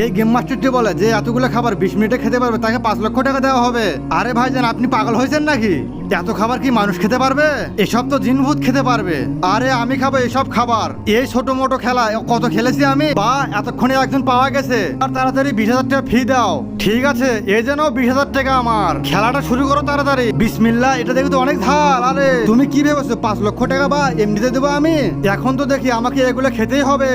এই গেম মাস্টারটি বলে যে এতগুলো খাবার 20 মিনিটে খেতে পারবে তাকে 5 লক্ষ টাকা দেওয়া হবে। আরে ভাইজান, আপনি পাগল হয়েছেন নাকি? এত খাবার কি মানুষ খেতে পারবে? এসব তো জিনভূত খেতে পারবে। আরে আমি খাবো এসব খাবার। এই ছোট মোটো খেলা কত খেলেছি আমি। বা এতক্ষণে একজন পাওয়া গেছে, আর তাড়াতাড়ি 20,000 টাকা ফি দাও। ঠিক আছে, এই যেন 20,000 টাকা আমার। খেলাটা শুরু করো তাড়াতাড়ি। বিসমিল্লাহ। এটা দেখি তো অনেক ঝাল। আরে তুমি কি ভেবেছো 5 লক্ষ টাকা বা এমনিতে দেবো আমি? এখন তো দেখি আমাকে এগুলো খেতেই হবে।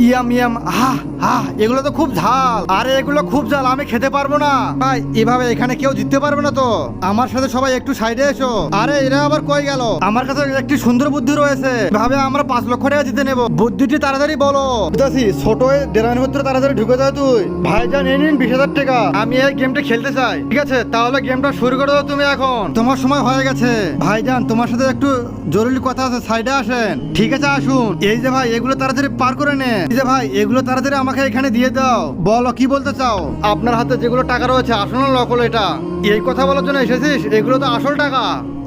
ইয়াম ইয়াম, আহ আহ, এগুলো তো খুব ঝাল। আরে এগুলো খুব ঝাল, আমি খেতে পারবো না ভাই। এভাবে এখানে কেউ জিততে পারবে না তো। আমার সাথে সবাই একটু সাইডে এসো। আরে এরা আবার কই গেল? আমার কাছে একটি সুন্দর বুদ্ধি রয়েছে। ভাবে আমরা 5 লক্ষ টাকা জিতে নেব। বুদ্ধিটি তাড়াতাড়ি বলো। বুঝাছি, ছোট ডেরানের ভিতরে তাড়াতাড়ি ঢুকে যাও তুই। ভাইজান এই নিন 20,000 টাকা। আমি এই গেমটা খেলতে চাই। ঠিক আছে, তাহলে গেমটা শুরু করে দাও তুমি এখন। তোমার সময় হয়ে গেছে। ভাইজান তোমার সাথে একটু জরুরি কথা আছে, সাইডে আসেন। ঠিক আছে আসুন। এই যে ভাই, এগুলো তাড়াতাড়ি পার করে নে। এই যে ভাই, এগুলো তাড়াতাড়ি আমাকে এখানে দিয়ে দাও। বলো কি বলতে চাও? আপনার হাতে যেগুলো টাকা রয়েছে আসল না নকল এটা? এই কথা বলার জন্য এসেছিস? এগুলো তো আসল টাকা।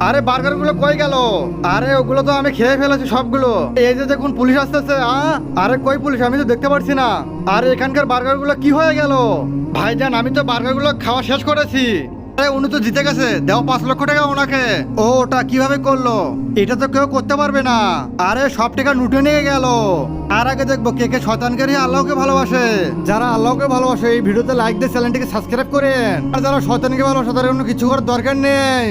আরে বার্গার গুলো কই গেল? আরে ওগুলো তো আমি খেয়ে ফেলেছি সবগুলো। এই যে দেখুন পুলিশ আসতেছে। আরে কই পুলিশ? আমি তো দেখতে পাচ্ছি না। আরে এখানকার বার্গার গুলো কি হয়ে গেল? ভাইজান আমি তো বার্গার গুলো খাওয়া শেষ করেছি। উনি তো জিতে গেছে, দাও 5 লক্ষ টাকা ওনাকে। ও ওটা কিভাবে করলো? এটা তো কেউ করতে পারবে না। আরে সব টাকা লুটে নিয়ে গেল। আর আগে দেখবো কে কে শয়তানকারী আল্লাহকে ভালোবাসে। যারা আল্লাহকে ভালোবাসে এই ভিডিওতে লাইক দিয়ে চ্যানেলটিকে সাবস্ক্রাইব করেন। আর যারা শয়তানকে ভালোবাসে তাদের কোনো কিছু করার দরকার নেই।